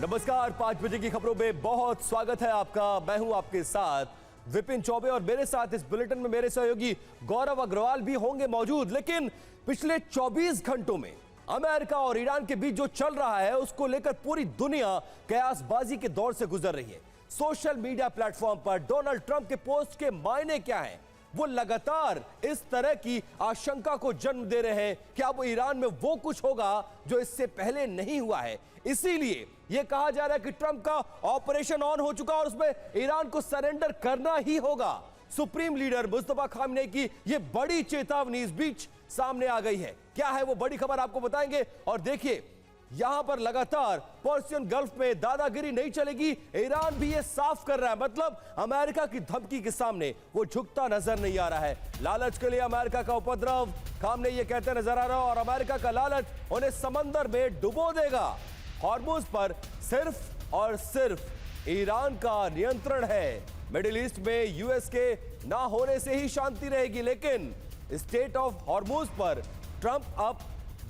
नमस्कार, 5 बजे की खबरों में बहुत स्वागत है आपका। मैं हूं आपके साथ विपिन चौबे और मेरे साथ इस बुलेटिन में मेरे सहयोगी गौरव अग्रवाल भी होंगे मौजूद। लेकिन पिछले 24 घंटों में अमेरिका और ईरान के बीच जो चल रहा है उसको लेकर पूरी दुनिया कयासबाजी के दौर से गुजर रही है। सोशल मीडिया प्लेटफॉर्म पर डोनाल्ड ट्रंप के पोस्ट के मायने क्या हैं? वो लगातार इस तरह की आशंका को जन्म दे रहे हैं कि अब ईरान में वो कुछ होगा जो इससे पहले नहीं हुआ है। इसीलिए यह कहा जा रहा है कि ट्रंप का ऑपरेशन ऑन हो चुका और उसमें ईरान को सरेंडर करना ही होगा। सुप्रीम लीडर मुस्तफा खामनेई की यह बड़ी चेतावनी इस बीच सामने आ गई है। क्या है वो बड़ी खबर, आपको बताएंगे। और देखिए, यहां पर लगातार पर्शियन गल्फ में दादागिरी नहीं चलेगी, ईरान भी ये साफ कर रहा है। मतलब अमेरिका की धमकी के सामने वो झुकता नजर नहीं आ रहा है। लालच के लिए अमेरिका का उपद्रव, खामनेई ये कहते नजर आ रहा है, और अमेरिका का लालच उन्हें समंदर में डुबो देगा। हॉर्मुज पर सिर्फ और सिर्फ ईरान का नियंत्रण है। मिडिल ईस्ट में यूएस के ना होने से ही शांति रहेगी, लेकिन स्टेट ऑफ हॉर्मुज पर ट्रंप अब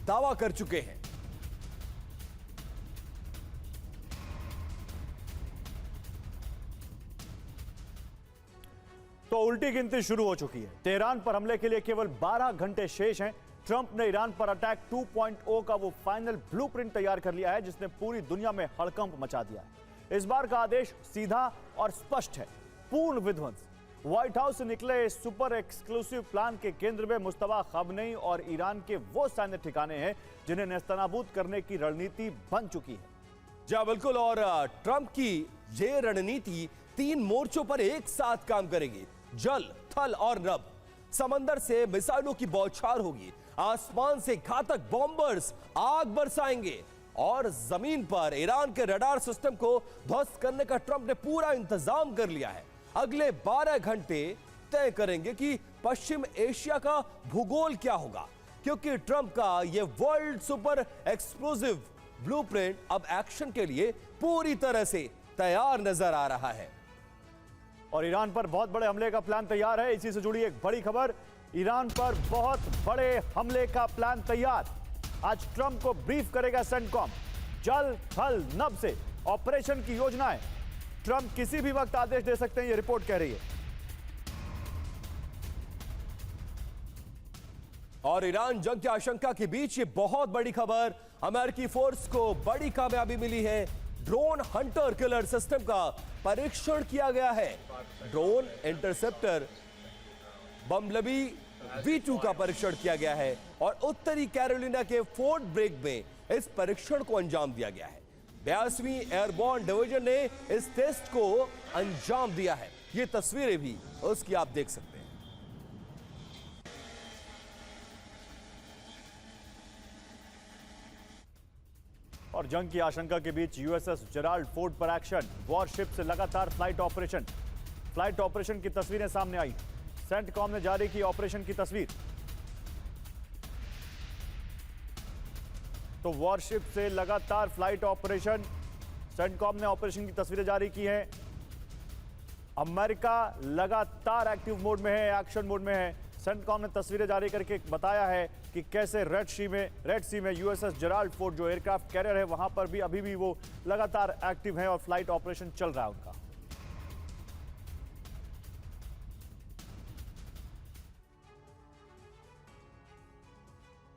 दावा कर चुके हैं। तो उल्टी गिनती शुरू हो चुकी है। तेहरान पर हमले के लिए केवल 12 घंटे शेष हैं। ट्रंप ने ईरान पर अटैक 2.0 का वो फाइनल ब्लूप्रिंट तैयार कर लिया है जिसने पूरी दुनिया में हड़कंप मचा दिया है। इस बार का आदेश सीधा और स्पष्ट है, पूर्ण विध्वंस। व्हाइट हाउस से निकले इस सुपर एक्सक्लूसिव प्लान के केंद्र में मुस्तफा खामनेई और ईरान के वो सैन्य ठिकाने हैं जिन्हें नेस्तनाबूद करने की रणनीति बन चुकी है। जी बिल्कुल, और ट्रंप की ये रणनीति 3 मोर्चों पर एक साथ काम करेगी। जल, थल और नभ। समंदर से मिसाइलों की बौछार होगी, आसमान से घातक बॉम्बर्स आग बरसाएंगे, और जमीन पर ईरान के रडार सिस्टम को ध्वस्त करने का ट्रंप ने पूरा इंतजाम कर लिया है। अगले 12 घंटे तय करेंगे कि पश्चिम एशिया का भूगोल क्या होगा, क्योंकि ट्रंप का यह वर्ल्ड सुपर एक्सप्लोसिव ब्लूप्रिंट अब एक्शन के लिए पूरी तरह से तैयार नजर आ रहा है। और ईरान पर बहुत बड़े हमले का प्लान तैयार है। इसी से जुड़ी एक बड़ी खबर, ईरान पर बहुत बड़े हमले का प्लान तैयार। आज ट्रंप को ब्रीफ करेगा सेंटकॉम। जल, थल, नभ से ऑपरेशन की योजना है। ट्रंप किसी भी वक्त आदेश दे सकते हैं, यह रिपोर्ट कह रही है। और ईरान जंग की आशंका के बीच ये बहुत बड़ी खबर, अमेरिकी फोर्स को बड़ी कामयाबी मिली है। ड्रोन हंटर किलर सिस्टम का परीक्षण किया गया है। ड्रोन इंटरसेप्टर बम्बलबी V2 का परीक्षण किया गया है और उत्तरी कैरोलिना के फोर्ट ब्रेक में इस परीक्षण को अंजाम दिया गया है। 82वीं एयरबोर्न डिवीजन ने इस टेस्ट को अंजाम दिया है। ये तस्वीरें भी उसकी आप देख सकते हैं। और जंग की आशंका के बीच यूएसएस जेराल्ड फोर्ड पर एक्शन। वॉरशिप से लगातार फ्लाइट ऑपरेशन की तस्वीरें सामने आई। सेंटकॉम ने जारी की ऑपरेशन की तस्वीर। तो वॉरशिप से लगातार फ्लाइट ऑपरेशन, सेंटकॉम ने ऑपरेशन की तस्वीरें जारी की हैं। अमेरिका लगातार एक्टिव मोड में है, एक्शन मोड में है। सेंटकॉम ने तस्वीरें जारी करके बताया है कि कैसे रेड सी में यूएसएस जेराल्ड फोर्ड जो एयरक्राफ्ट कैरियर है वहां पर भी अभी भी वो लगातार एक्टिव है और फ्लाइट ऑपरेशन चल रहा है उनका।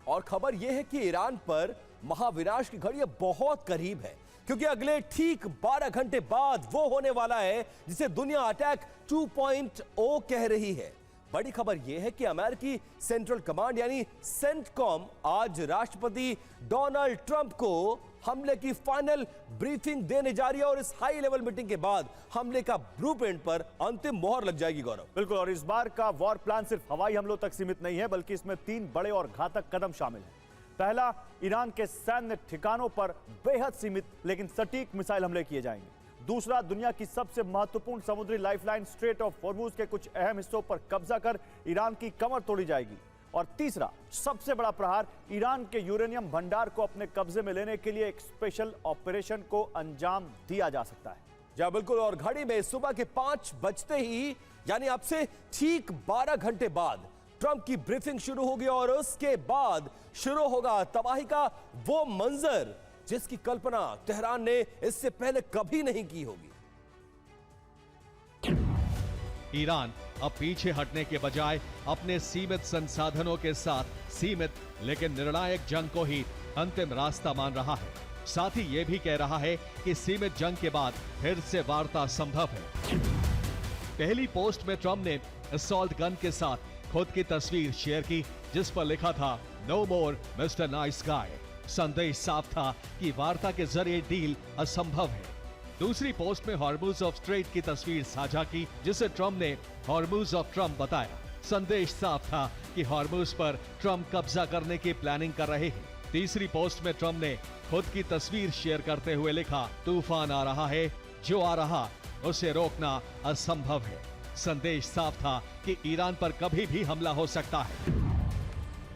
और खबर यह है कि ईरान पर महाविनाश की घड़ी बहुत करीब है, क्योंकि अगले ठीक 12 घंटे बाद वो होने वाला है जिसे दुनिया अटैक 2.0 कह रही है। बड़ी खबर यह है कि अमेरिकी सेंट्रल कमांड यानी सेंटकॉम आज राष्ट्रपति डोनाल्ड ट्रंप को हमले की फाइनल ब्रीफिंग देने जा रही है, और इस हाई लेवल मीटिंग के बाद हमले का ब्लूप्रिंट पर अंतिम मोहर लग जाएगी। गौरव, बिल्कुल, और इस बार का वॉर प्लान सिर्फ हवाई हमलों तक सीमित नहीं है, बल्कि इसमें 3 बड़े और घातक कदम शामिल हैं। पहला, ईरान के सैन्य ठिकानों पर बेहद सीमित लेकिन सटीक मिसाइल हमले किए जाएंगे। दूसरा, दुनिया की सबसे महत्वपूर्ण समुद्री लाइफलाइन स्ट्रेट ऑफ हॉर्मुज के कुछ अहम हिस्सों पर कब्जा कर ईरान की कमर तोड़ी जाएगी। और तीसरा, सबसे बड़ा प्रहार, ईरान के यूरेनियम भंडार को अपने कब्जे में लेने के लिए एक स्पेशल ऑपरेशन को अंजाम दिया जा सकता है। जी बिल्कुल, और घड़ी में सुबह के 5 बजते ही यानी अब से ठीक 12 घंटे बाद ट्रंप की ब्रीफिंग शुरू होगी और उसके बाद शुरू होगा तबाही का वो मंजर जिसकी कल्पना तेहरान ने इससे पहले कभी नहीं की होगी। ईरान अब पीछे हटने के बजाय अपने सीमित संसाधनों के साथ सीमित लेकिन निर्णायक जंग को ही अंतिम रास्ता मान रहा है। साथ ही यह भी कह रहा है कि सीमित जंग के बाद फिर से वार्ता संभव है। पहली पोस्ट में ट्रंप ने असॉल्ट गन के साथ खुद की तस्वीर शेयर की, जिस पर लिखा था नो मोर मिस्टर नाइस गाय। संदेश साफ था कि वार्ता के जरिए डील असंभव है। दूसरी पोस्ट में हॉर्मुज ऑफ स्ट्रेट की तस्वीर साझा की, जिसे ट्रंप ने हॉर्मुज ऑफ ट्रंप बताया। संदेश साफ था कि हॉर्मुज पर ट्रंप कब्जा करने की प्लानिंग कर रहे हैं। तीसरी पोस्ट में ट्रंप ने खुद की तस्वीर शेयर करते हुए लिखा तूफान आ रहा है, जो आ रहा उसे रोकना असंभव है। संदेश साफ था कि ईरान पर कभी भी हमला हो सकता है।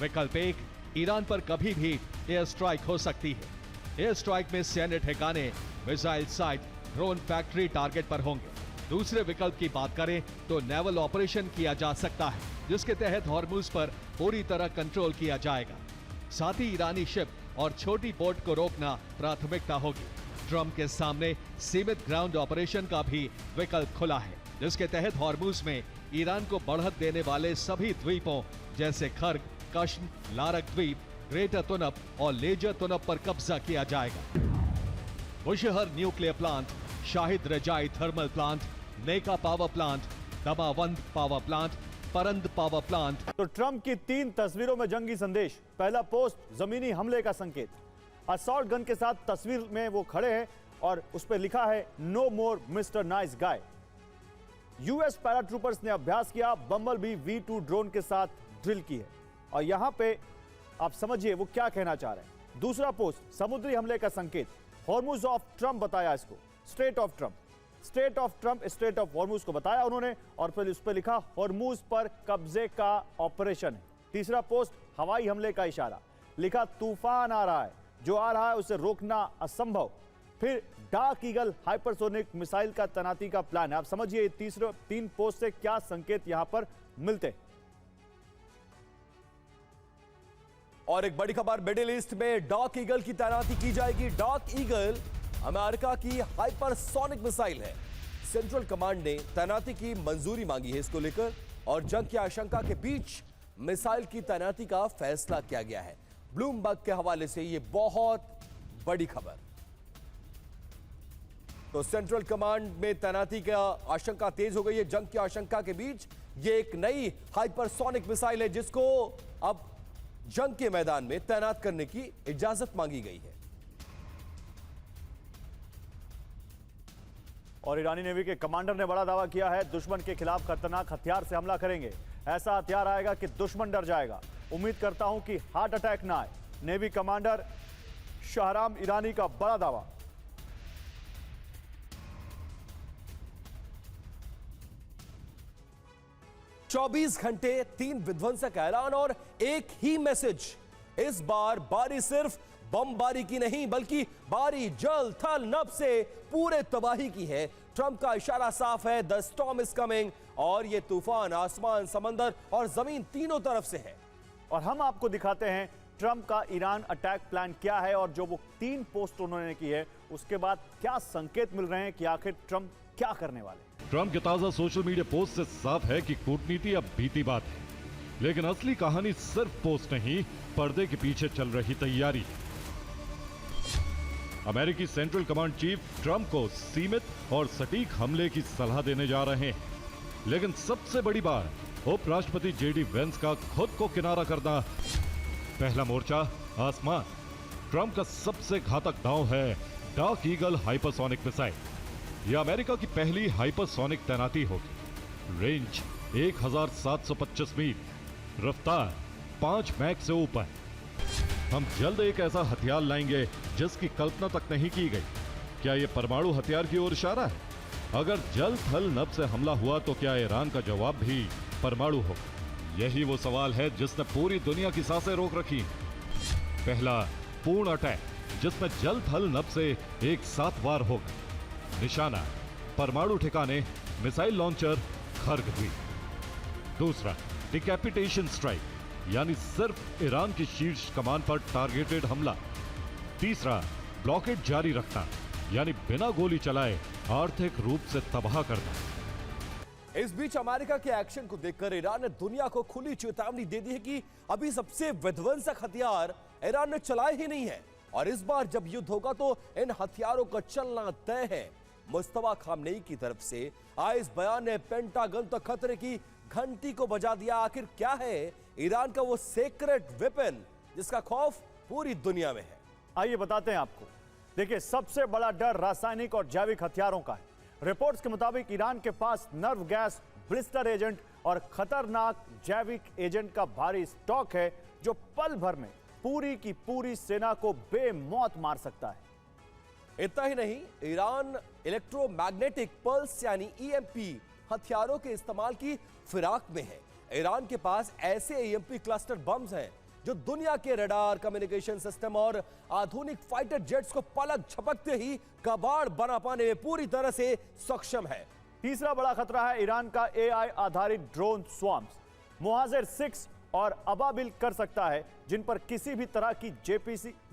विकल्प एक, ईरान पर कभी भी एयर स्ट्राइक हो सकती है। एयर स्ट्राइक में सैन्य ठिकाने, missile site, drone factory target पर होंगे। दूसरे विकल्प की बात करें तो नेवल ऑपरेशन किया जा सकता है, जिसके तहत हॉर्मुज पर पूरी तरह कंट्रोल किया जाएगा। साथ ही ईरानी शिप और छोटी बोट को रोकना प्राथमिकता होगी। ट्रंप के सामने सीमित ग्राउंड ऑपरेशन का भी विकल्प खुला है, जिसके तहत हॉर्मुज में ईरान को बढ़त देने वाले सभी द्वीपों जैसे खर्ग, कश्म, लारक द्वीप, ग्रेटर तुनप और लेजर तुनप पर कब्जा किया जाएगा। Bushahr nuclear plant, Shahid Rajaee thermal plant, Neka power plant, Damavand power plant, Parand power plant. तो ट्रंप की 3 तस्वीरों में जंगी संदेश। पहला पोस्ट जमीनी हमले का संकेत, असॉल्ट गन के साथ तस्वीर में वो खड़े हैं और उस पर लिखा है no more mister nice guy. US paratroopers ने अभ्यास किया, बम्बल बी V2 ड्रोन के साथ ड्रिल की है। और यहां पे आप समझिए वो क्या कहना चाह रहे हैं। दूसरा पोस्ट समुद्री हमले का संकेत, हॉर्मुज ऑफ ट्रंप बताया इसको, straight of Trump. Straight of Trump straight of Hormuz को बताया उन्होंने और फिर उस पर लिखा हॉर्मुज पर कब्जे का ऑपरेशन है। तीसरा पोस्ट हवाई हमले का इशारा, लिखा तूफान आ रहा है, जो आ रहा है उसे रोकना असंभव। फिर डार्क ईगल हाइपरसोनिक मिसाइल का तैनाती का प्लान है। आप समझिए 3 पोस्ट से क्या संकेत यहां पर मिलते हैं। और एक बड़ी खबर, मिडिल ईस्ट में डार्क ईगल की तैनाती की जाएगी। डार्क ईगल अमेरिका की हाइपरसोनिक मिसाइल है। सेंट्रल कमांड ने तैनाती की मंजूरी मांगी है इसको लेकर, और जंग की आशंका के बीच मिसाइल की तैनाती का फैसला किया गया है। ब्लूमबर्ग के हवाले से यह बहुत बड़ी खबर। तो सेंट्रल कमांड में तैनाती का आशंका तेज हो गई है। जंग की आशंका के बीच यह एक नई हाइपरसोनिक मिसाइल है, जिसको अब जंग के मैदान में तैनात करने की इजाजत मांगी गई है। और ईरानी नेवी के कमांडर ने बड़ा दावा किया है, दुश्मन के खिलाफ खतरनाक हथियार से हमला करेंगे। ऐसा हथियार आएगा कि दुश्मन डर जाएगा। उम्मीद करता हूं कि हार्ट अटैक ना आए। नेवी कमांडर शाहराम ईरानी का बड़ा दावा। चौबीस घंटे 3 विध्वंसक ऐलान और एक ही मैसेज। इस बार बारी सिर्फ बमबारी की नहीं, बल्कि बारी जल थल नभ से पूरे तबाही की है। ट्रंप का इशारा साफ है, द स्टॉर्म इज कमिंग, और यह तूफान आसमान, समंदर और जमीन तीनों तरफ से है। और हम आपको दिखाते हैं ट्रंप का ईरान अटैक प्लान क्या है, और जो वो 3 पोस्ट उन्होंने की है उसके बाद क्या संकेत मिल रहे हैं कि आखिर ट्रंप क्या करने वाले। ट्रंप के ताजा सोशल मीडिया पोस्ट से साफ है कि कूटनीति अब बीती बात है, लेकिन असली कहानी सिर्फ पोस्ट नहीं, पर्दे के पीछे चल रही तैयारी है। अमेरिकी सेंट्रल कमांड चीफ ट्रंप को सीमित और सटीक हमले की सलाह देने जा रहे हैं, लेकिन सबसे बड़ी बात उपराष्ट्रपति जेडी वेंस का खुद को किनारा करना। पहला मोर्चा आसमान। ट्रंप का सबसे घातक दांव है डार्क ईगल हाइपरसोनिक मिसाइल। यह अमेरिका की पहली हाइपरसोनिक तैनाती होगी। रेंज 1725 मील, रफ्तार 5 मैक से ऊपर। हम जल्द एक ऐसा हथियार लाएंगे जिसकी कल्पना तक नहीं की गई। क्या यह परमाणु हथियार की ओर इशारा है? अगर जल थल नभ से हमला हुआ तो क्या ईरान का जवाब भी परमाणु होगा? यही वो सवाल है जिसने पूरी दुनिया की सांसें रोक रखी। पहला पूर्ण अटैक, जिसमें जल थल नभ से एक साथ वार होगा। निशाना परमाणु ठिकाने, मिसाइल लॉन्चर, खर्ग द्वीप। दूसरा डिकैपिटेशन स्ट्राइक, यानी सिर्फ ईरान की शीर्ष कमान पर टारगेटेड हमला। तीसरा ब्लॉकेड जारी रखना, यानी बिना गोली चलाए आर्थिक रूप से तबाह करना। इस बीच अमेरिका के एक्शन को देखकर ईरान ने दुनिया को खुली चेतावनी दे दी है कि अभी सबसे विध्वंसक हथियार ईरान ने चलाए ही नहीं है, और इस बार जब युद्ध होगा तो इन हथियारों का चलना तय है। मुस्तफा खामनेई की तरफ से आए इस बयान ने पेंटागन तक खतरे की घंटी को बजा दिया। आखिर क्या है ईरान का वो सीक्रेट वेपन जिसका खौफ पूरी दुनिया में है? आइए बताते हैं आपको। देखिए, सबसे बड़ा डर रासायनिक और जैविक हथियारों का है। रिपोर्ट्स के मुताबिक ईरान के पास नर्व गैस, ब्लिस्टर एजेंट और खतरनाक जैविक एजेंट का भारी स्टॉक है जो पल भर में पूरी की पूरी सेना को बेमौत मार सकता है। इतना ही नहीं, ईरान इलेक्ट्रोमैग्नेटिक पल्स यानी ईएमपी हथियारों के इस्तेमाल की फिराक में है। ईरान के पास ऐसे ईएमपी क्लस्टर बम्स हैं जो दुनिया के रडार, कम्युनिकेशन सिस्टम और आधुनिक फाइटर जेट्स को पलक झपकते ही कबाड़ बना पाने में पूरी तरह से सक्षम है। तीसरा बड़ा खतरा है ईरान का एआई आधारित ड्रोन स्वाम्स। मुहाजिर 6 और अबाबिल कर सकता है, जिन पर किसी भी तरह की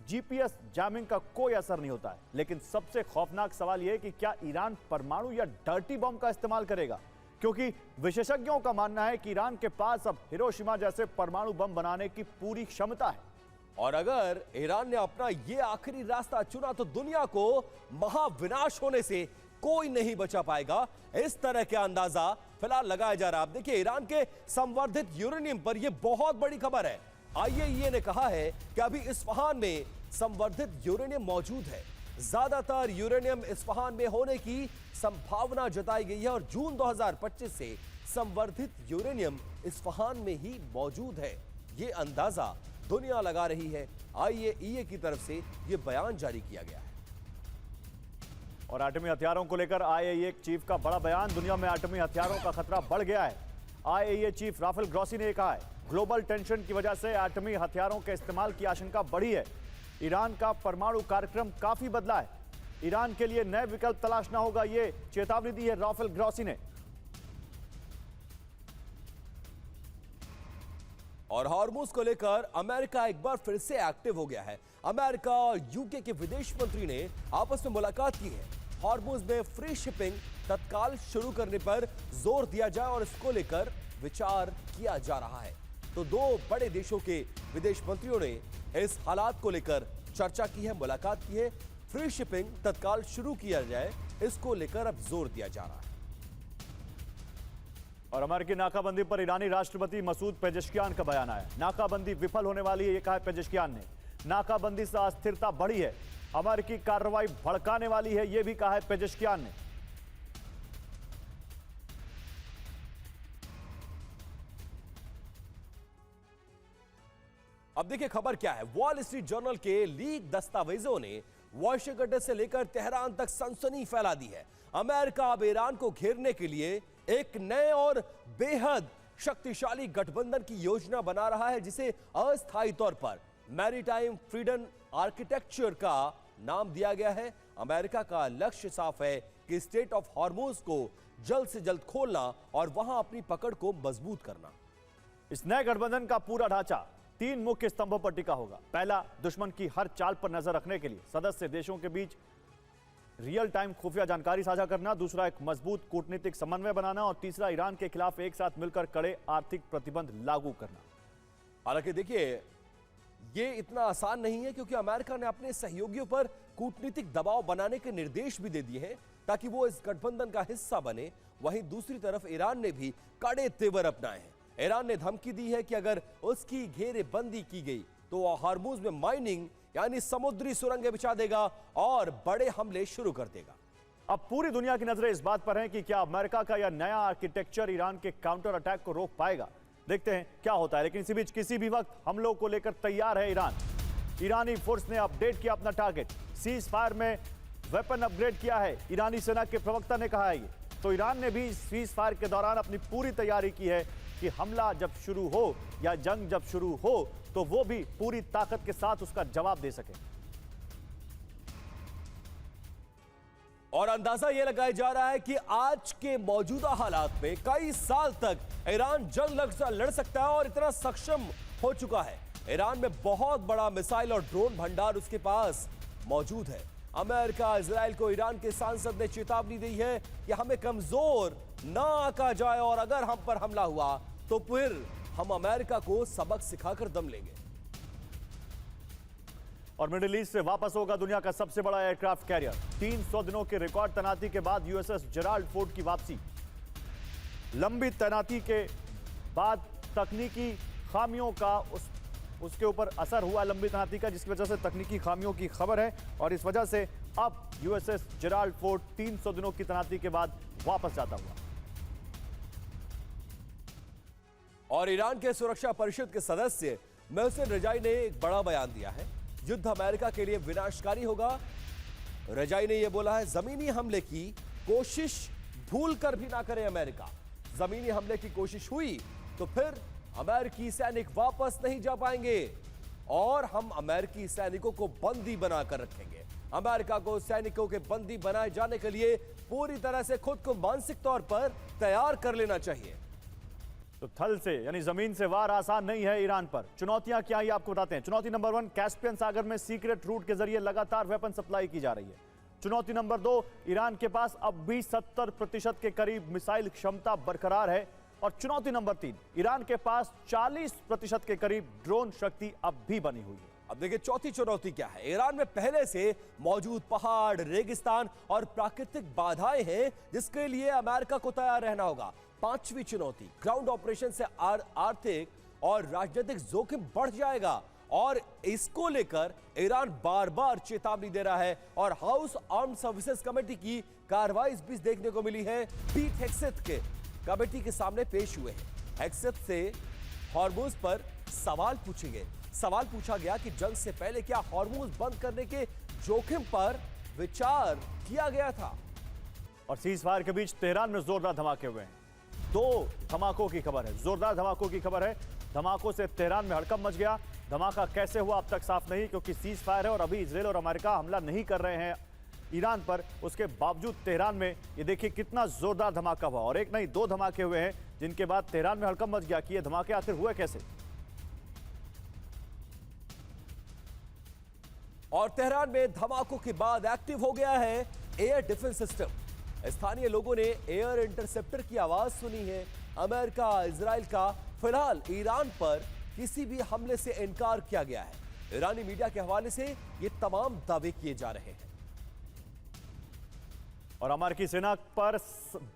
जीपीएस जैमिंग का कोई असर नहीं होता है। लेकिन सबसे खौफनाक सवाल यह है कि क्या ईरान परमाणु या डर्टी बम का इस्तेमाल करेगा, क्योंकि विशेषज्ञों का मानना है कि ईरान के पास अब हिरोशिमा जैसे परमाणु बम बनाने की पूरी क्षमता है। और अगर ईरान ने अपना ये आखिरी रास्ता चुना तो दुनिया को महाविनाश होने से कोई नहीं बचा पाएगा। इस तरह के अंदाजा फिलहाल लगाया जा रहा है। आप देखिए, ईरान के संवर्धित यूरेनियम पर यह बहुत बड़ी खबर है। आईएईए ने कहा है कि अभी इस्फहान में संवर्धित यूरेनियम मौजूद है। ज्यादातर यूरेनियम इस्फहान में होने की संभावना जताई गई है और जून 2025 से संवर्धित यूरेनियम इस्फहान में ही मौजूद है। ये अंदाजा दुनिया लगा रही है। आईएईए की तरफ से यह बयान जारी किया गया है। और एटमी हथियारों को लेकर आईएईए चीफ का बड़ा बयान। दुनिया में एटमी हथियारों का खतरा बढ़ गया है। आईएईए चीफ राफेल ग्रॉसी ने कहा है, ग्लोबल टेंशन की वजह से एटमी हथियारों के इस्तेमाल की आशंका बढ़ी है। ईरान का परमाणु कार्यक्रम काफी बदला है। ईरान के लिए नए विकल्प तलाशना होगा, ये चेतावनी दी है राफेल ग्रॉसी ने। और हॉर्मुज को लेकर अमेरिका एक बार फिर से एक्टिव हो गया है। अमेरिका और यूके के विदेश मंत्री ने आपस में मुलाकात की है। हॉर्मुज में फ्री शिपिंग तत्काल शुरू करने पर जोर दिया जाए और इसको लेकर विचार किया जा रहा है। तो दो बड़े देशों के विदेश मंत्रियों ने इस हालात को लेकर चर्चा की है, मुलाकात की है। फ्री शिपिंग तत्काल शुरू किया जाए, इसको लेकर अब जोर दिया जा रहा है। और अमेरिकी नाकाबंदी पर ईरानी राष्ट्रपति मसूद पेजेश्कियान का बयान आया। नाकाबंदी विफल होने वाली है, यह कहा पेजेश्कियान ने। नाकाबंदी से अस्थिरता बढ़ी है, अमेरिकी कार्रवाई भड़काने वाली है, यह भी कहा है पेजेश्कियान ने। अब देखिए खबर क्या है। वॉल स्ट्रीट जर्नल के लीक दस्तावेजों ने वाशिंगटन से लेकर तेहरान तक सनसनी फैला दी है। अमेरिका अब ईरान को घेरने के लिए एक नए और बेहद शक्तिशाली गठबंधन की योजना बना रहा है, जिसे अस्थायी तौर पर मैरीटाइम फ्रीडम आर्किटेक्चर का नाम दिया गया है। अमेरिका का लक्ष्य साफ है कि स्टेट ऑफ हॉर्मुज को जल्द से जल्द खोलना और वहां अपनी पकड़ को मजबूत करना। इस नए गठबंधन का पूरा ढांचा 3 मुख्य स्तंभों पर टिका होगा। पहला, दुश्मन की हर चाल पर नजर रखने के लिए सदस्य देशों के बीच रियल टाइम खुफिया जानकारी साझा करना। दूसरा, एक मजबूत कूटनीतिक समन्वय बनाना। और तीसरा, ईरान के खिलाफ एक साथ मिलकर कड़े आर्थिक प्रतिबंध लागू करना। हालांकि देखिए, ये इतना आसान नहीं है, क्योंकि अमेरिका ने अपने सहयोगियों पर कूटनीतिक दबाव बनाने के निर्देश भी दे दिए हैं ताकि वो इस गठबंधन का हिस्सा बने। वहीं दूसरी तरफ ईरान ने भी कड़े तेवर अपनाए हैं। ईरान ने धमकी दी है कि अगर उसकी घेरेबंदी की गई तो वह हॉर्मुज में माइनिंग यानी समुद्री सुरंगें बिछा देगा और बड़े हमले शुरू कर देगा। अब पूरी दुनिया की नजरें इस बात पर हैं कि क्या अमेरिका का यह नया आर्किटेक्चर ईरान के काउंटर अटैक को रोक पाएगा। देखते हैं क्या होता है। लेकिन इसी बीच किसी भी वक्त हमलों को लेकर तैयार है ईरान। ईरानी फोर्स ने अपडेट किया अपना टारगेट। सीज फायर में वेपन अपग्रेड किया है, ईरानी सेना के प्रवक्ता ने कहा है ये। तो ईरान ने भी सीज फायर के दौरान अपनी पूरी तैयारी की है कि हमला जब शुरू हो या जंग जब शुरू हो तो वो भी पूरी ताकत के साथ उसका जवाब दे सके। और अंदाजा यह लगाया जा रहा है कि आज के मौजूदा हालात में कई साल तक ईरान जंग लड़ सकता है और इतना सक्षम हो चुका है। ईरान में बहुत बड़ा मिसाइल और ड्रोन भंडार उसके पास मौजूद है। अमेरिका इजराइल को ईरान के सांसद ने चेतावनी दी है कि हमें कमजोर ना आका जाए और अगर हम पर हमला हुआ तो फिर हम अमेरिका को सबक सिखाकर दम लेंगे। और मिडिल ईस्ट से वापस होगा दुनिया का सबसे बड़ा एयरक्राफ्ट कैरियर। 300 दिनों के रिकॉर्ड तैनाती के बाद यूएसएस जेराल्ड फोर्ड की वापसी। लंबी तैनाती के बाद तकनीकी खामियों का उसके ऊपर असर हुआ लंबी तैनाती का, जिसकी वजह से तकनीकी खामियों की खबर है और इस वजह से अब यूएसएस जेराल्ड फोर्ड 300 दिनों की तैनाती के बाद वापस जाता हुआ। और ईरान के सुरक्षा परिषद के सदस्य मोहसिन रजाई ने एक बड़ा बयान दिया है। युद्ध अमेरिका के लिए विनाशकारी होगा। रजाई ने यह बोला है, जमीनी हमले की कोशिश भूल कर भी ना करे अमेरिका। जमीनी हमले की कोशिश हुई तो फिर अमेरिकी सैनिक वापस नहीं जा पाएंगे और हम अमेरिकी सैनिकों को बंदी बनाकर रखेंगे। अमेरिका को सैनिकों के बंदी बनाए जाने के लिए पूरी तरह से खुद को मानसिक तौर पर तैयार कर लेना चाहिए। तो थल से यानी जमीन से वार आसान नहीं है ईरान पर। चुनौतियां क्या है आपको बताते हैं। चुनौती नंबर 1, कैस्पियन सागर में सीक्रेट रूट के जरिए लगातार वेपन सप्लाई की जा रही है। चुनौती नंबर 2, ईरान के पास अब भी 70% के करीब मिसाइल क्षमता बरकरार है। और चुनौती नंबर 3, ईरान के पास 40% के करीब ड्रोन शक्ति अब भी बनी हुई है। अब देखिए चौथी चुनौती क्या है। ईरान में पहले से मौजूद पहाड़, रेगिस्तान और प्राकृतिक बाधाएं हैं जिसके लिए अमेरिका को तैयार रहना होगा। पांचवी चुनौती, ग्राउंड ऑपरेशन से आर्थिक और राजनीतिक जोखिम बढ़ जाएगा और इसको लेकर ईरान बार बार चेतावनी दे रहा है। और हाउस आर्म्ड सर्विसेज कमेटी की कार्रवाई इस बीच देखने को मिली है। पीट हेग्सेथ के कमेटी के सामने पेश हुए हैं। हेग्सेथ से हॉर्मुज पर सवाल पूछे गए। सवाल पूछा गया कि जंग से पहले क्या हॉर्मुज बंद करने के जोखिम पर विचार किया गया था। और सीज फायर के बीच तेहरान में जोरदार धमाके हुए हैं। 2 धमाकों की खबर है, जोरदार धमाकों की खबर है। धमाकों से तेहरान में हड़कंप मच गया। धमाका कैसे हुआ अब तक साफ नहीं, क्योंकि सीज फायर है और अभी इजराइल और अमेरिका हमला नहीं कर रहे हैं ईरान पर। उसके बावजूद तेहरान में ये देखिए कितना जोरदार धमाका हुआ और एक नहीं 2 धमाके हुए हैं, जिनके बाद तेहरान में हड़कंप मच गया कि ये धमाके आखिर हुए कैसे। और तेहरान में धमाकों के बाद एक्टिव हो गया है एयर डिफेंस सिस्टम। स्थानीय लोगों ने एयर इंटरसेप्टर की आवाज सुनी है। अमेरिका, इजराइल का फिलहाल ईरान पर किसी भी हमले से इनकार किया गया है। ईरानी मीडिया के हवाले से ये तमाम दावे किए जा रहे हैं। और अमेरिकी सेना पर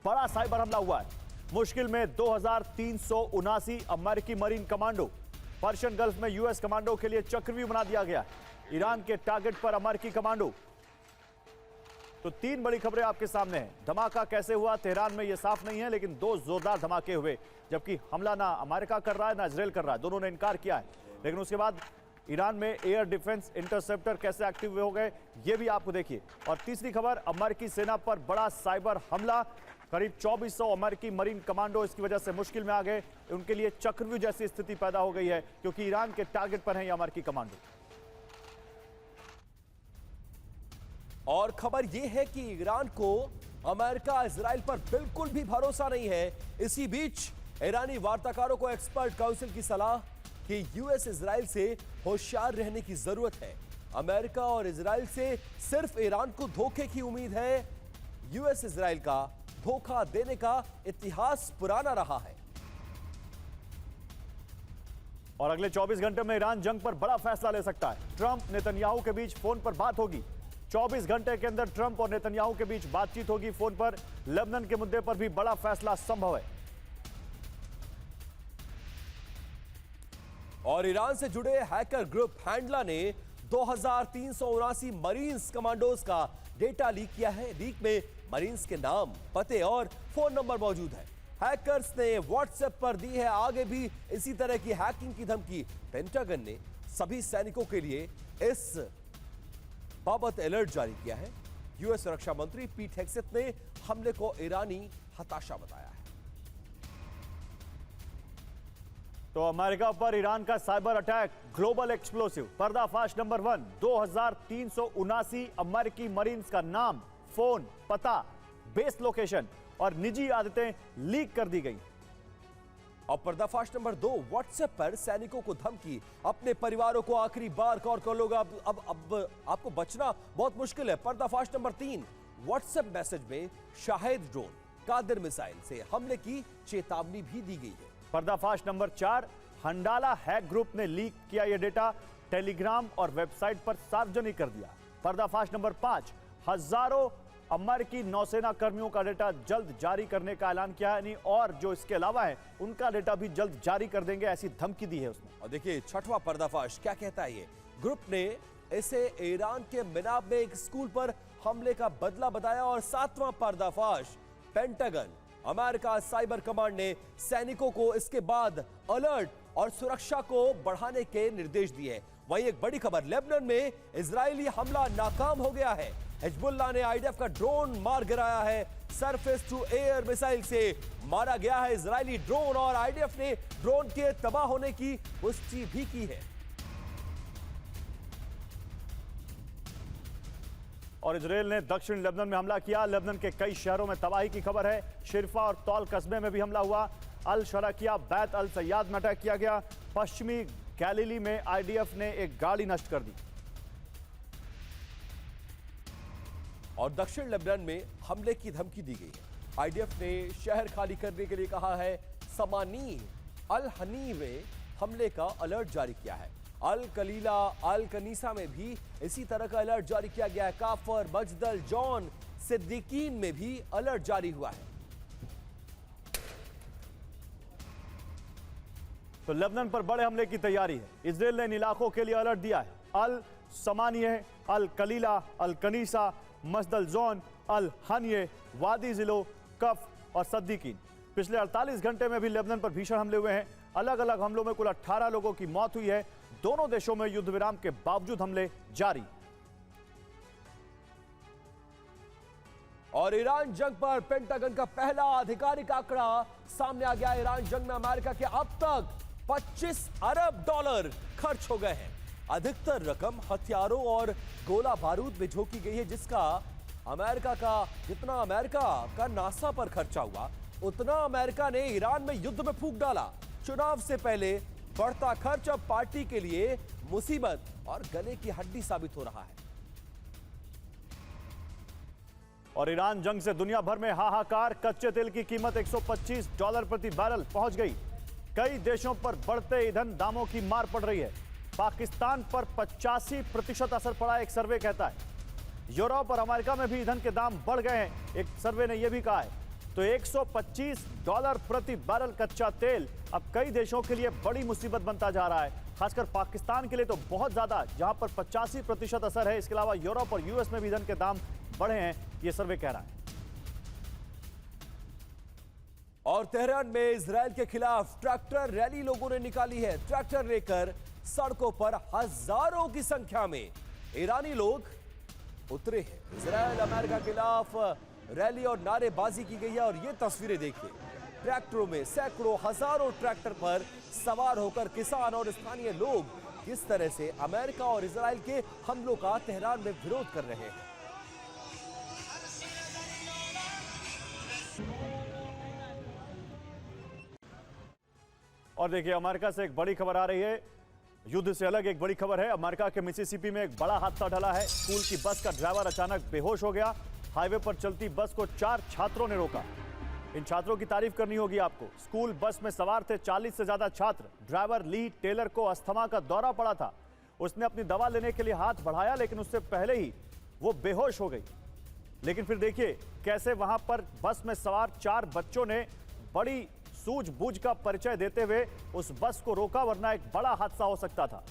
बड़ा साइबर हमला हुआ है। मुश्किल में 2379 अमेरिकी मरीन कमांडो। पर्शियन गल्फ में यूएस कमांडो के लिए चक्रव्यूह बना दिया गया है। ईरान के टारगेट पर अमेरिकी कमांडो। तो 3 बड़ी खबरें आपके सामने हैं। धमाका कैसे हुआ तेहरान में, यह साफ नहीं है, लेकिन 2 जोरदार धमाके हुए, जबकि हमला ना अमेरिका कर रहा है ना इजराइल कर रहा है, दोनों ने इनकार किया है। लेकिन उसके बाद ईरान में एयर डिफेंस इंटरसेप्टर कैसे एक्टिव हो गए, ये भी आपको देखिए। और तीसरी खबर, अमेरिकी सेना पर बड़ा साइबर हमला। करीब 2400 अमेरिकी मरीन कमांडो इसकी वजह से मुश्किल में आ गए। उनके लिए चक्रव्यूह जैसी स्थिति पैदा हो गई है, क्योंकि ईरान के टारगेट पर हैं ये अमेरिकी कमांडो। और खबर यह है कि ईरान को अमेरिका, इजराइल पर बिल्कुल भी भरोसा नहीं है। इसी बीच ईरानी वार्ताकारों को एक्सपर्ट काउंसिल की सलाह कि यूएस इजराइल से होशियार रहने की जरूरत है। अमेरिका और इजराइल से सिर्फ ईरान को धोखे की उम्मीद है। यूएस इजराइल का धोखा देने का इतिहास पुराना रहा है। और अगले 24 घंटे में ईरान जंग पर बड़ा फैसला ले सकता है। ट्रंप नेतन्याहू के बीच फोन पर बात होगी। 24 घंटे के अंदर ट्रंप और नेतन्याहू के बीच बातचीत होगी फोन पर। लेबनान के मुद्दे पर भी बड़ा फैसला संभव है। और ईरान से जुड़े हैकर ग्रुप हैंडला ने 2379 मरीन्स कमांडोज का डेटा लीक किया है। लीक में मरीन्स के नाम, पते और फोन नंबर मौजूद है। हैकर्स ने व्हाट्सएप पर दी है आगे भी इसी तरह की हैकिंग की धमकी। पेंटागन ने सभी सैनिकों के लिए इस बाबत अलर्ट जारी किया है। यूएस रक्षा मंत्री पीट हेग्सेथ ने हमले को ईरानी हताशा बताया है। तो अमेरिका पर ईरान का साइबर अटैक, ग्लोबल एक्सप्लोसिव। पर्दाफाश नंबर 1, 2379 अमेरिकी मरीन्स का नाम, फोन, पता, बेस लोकेशन और निजी आदतें लीक कर दी गई। और पर्दाफाश नंबर 2, व्हाट्सएप पर सैनिकों को धमकी, अपने परिवारों को आखिरी बार कॉल कर लोगे, अब आपको बचना बहुत मुश्किल है। पर्दाफाश नंबर 3, व्हाट्सएप मैसेज में शाहिद ड्रोन, कादिर मिसाइल से हमले की चेतावनी भी दी गई है। पर्दाफाश नंबर 4, हंडाला हैक ग्रुप ने लीक किया यह डेटा, टेलीग्राम और वेबसाइट पर सार्वजनिक कर दिया। पर्दाफाश नंबर 5, हजारों अमेरिकी नौसेना कर्मियों का डेटा जल्द जारी करने का ऐलान किया है, और जो इसके अलावा है उनका डेटा भी जल्द जारी कर देंगे, ऐसी धमकी दी है उसने। और देखिए छठवां पर्दाफाश क्या कहता है। ये ग्रुप ने इसे ईरान के मिनाब में एक स्कूल पर हमले का बदला बताया। और 7वां पर्दाफाश, पेंटागन, अमेरिका साइबर कमांड ने सैनिकों को इसके बाद अलर्ट और सुरक्षा को बढ़ाने के निर्देश दिए। वहीं एक बड़ी खबर, लेबनान में इजरायली हमला नाकाम हो गया है। हिजबुल्लाह ने आईडीएफ का ड्रोन मार गिराया है। सरफेस टू एयर मिसाइल से मारा गया है इजरायली ड्रोन, और आईडीएफ ने ड्रोन के तबाह होने की पुष्टि भी की है। और इजरायल ने दक्षिण लेबनान में हमला किया। लेबनान के कई शहरों में तबाही की खबर है। शिरफा और तौल कस्बे में भी हमला हुआ। अल शरकिया, बैत अल सयाद में अटैक किया गया। पश्चिमी गैलीली में आईडीएफ ने एक गाड़ी नष्ट कर दी। और दक्षिण लेबनान में हमले की धमकी दी गई है। आईडीएफ ने शहर खाली करने के लिए कहा है। समानी अल हनी में हमले का अलर्ट जारी किया है। अल कलीला, अल कनीसा में भी इसी तरह का अलर्ट जारी किया गया है। काफर, मजदल, जॉन, सिद्दीकीन में भी अलर्ट जारी हुआ है। तो लेबनान पर बड़े हमले की तैयारी है। इजरायल ने इन इलाकों के लिए अलर्ट दिया है। अल समानिये, अल कलीला, अल कनीसा, मजदल जोन, अल हनिये, वादी जिलो, कफ और सद्दीकीन। पिछले 48 घंटे में भी लेबनान पर भीषण हमले हुए हैं। अलग अलग हमलों में कुल 18 लोगों की मौत हुई है। दोनों देशों में युद्ध विराम के बावजूद हमले जारी। और ईरान जंग पर पेंटागन का पहला आधिकारिक आंकड़ा सामने आ गया। ईरान जंग में अमेरिका के अब तक $25 अरब खर्च हो गए हैं। अधिकतर रकम हथियारों और गोला बारूद में झोंकी गई है, जितना अमेरिका का नासा पर खर्चा हुआ, उतना अमेरिका ने ईरान में युद्ध में फूंक डाला। चुनाव से पहले बढ़ता खर्च अब पार्टी के लिए मुसीबत और गले की हड्डी साबित हो रहा है। और ईरान जंग से दुनिया भर में हाहाकार। कच्चे तेल की कीमत $125 प्रति बैरल पहुंच गई। कई देशों पर बढ़ते ईंधन दामों की मार पड़ रही है। पाकिस्तान पर 85% असर पड़ा, एक सर्वे कहता है। यूरोप और अमेरिका में भी ईंधन के दाम बढ़ गए हैं, एक सर्वे ने यह भी कहा है। तो $125 प्रति बैरल कच्चा तेल अब कई देशों के लिए बड़ी मुसीबत बनता जा रहा है। खासकर पाकिस्तान के लिए तो बहुत ज्यादा, जहां पर 85% असर है। इसके अलावा यूरोप और यूएस में भी ईंधन के दाम बढ़े हैं, यह सर्वे कह रहा है। और तेहरान में इजरायल के खिलाफ ट्रैक्टर रैली लोगों ने निकाली है। ट्रैक्टर लेकर सड़कों पर हजारों की संख्या में ईरानी लोग उतरे हैं। इजरायल अमेरिका के खिलाफ रैली और नारेबाजी की गई है। और ये तस्वीरें देखिए, ट्रैक्टरों में सैकड़ों हजारों ट्रैक्टर पर सवार होकर किसान और स्थानीय लोग किस तरह से अमेरिका और इजरायल के हमलों का तेहरान में विरोध कर रहे हैं। और देखिए, अमेरिका से एक बड़ी खबर आ रही है। युद्ध से अलग एक बड़ी खबर है। अमेरिका के मिसिसिपी में एक बड़ा हादसा टला है। स्कूल की बस का ड्राइवर अचानक बेहोश हो गया। हाईवे पर चलती बस को 4 छात्रों ने रोका। इन छात्रों की तारीफ करनी होगी आपको। स्कूल बस में सवार थे 40 से ज्यादा छात्र। ड्राइवर ली टेलर को अस्थमा का दौरा पड़ा था। उसने अपनी दवा लेने के लिए हाथ बढ़ाया, लेकिन उससे पहले ही वो बेहोश हो गई। लेकिन फिर देखिए कैसे वहां पर बस में सवार 4 बच्चों ने बड़ी सूझबूझ का परिचय देते हुए उस बस को रोका, वरना एक बड़ा हादसा हो सकता था।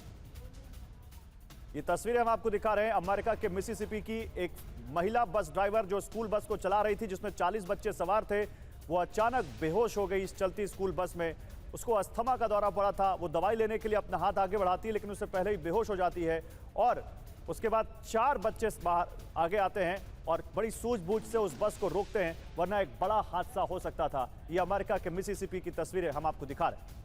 ये तस्वीरें हम आपको दिखा रहे हैं अमेरिका के मिसिसिपी की। एक महिला बस ड्राइवर जो स्कूल बस को चला रही थी, जिसमें 40 बच्चे सवार थे, वो अचानक बेहोश हो गई इस चलती स्कूल बस में। उसको अस्थमा का दौरा पड़ा था। वो दवाई लेने के लिए अपना हाथ आगे बढ़ाती है, लेकिन उससे पहले ही बेहोश हो जाती है। और उसके बाद 4 बच्चे बाहर आगे आते हैं और बड़ी सूझबूझ से उस बस को रोकते हैं, वरना एक बड़ा हादसा हो सकता था। ये अमेरिका के मिसिसिपी की तस्वीरें हम आपको दिखा रहे हैं।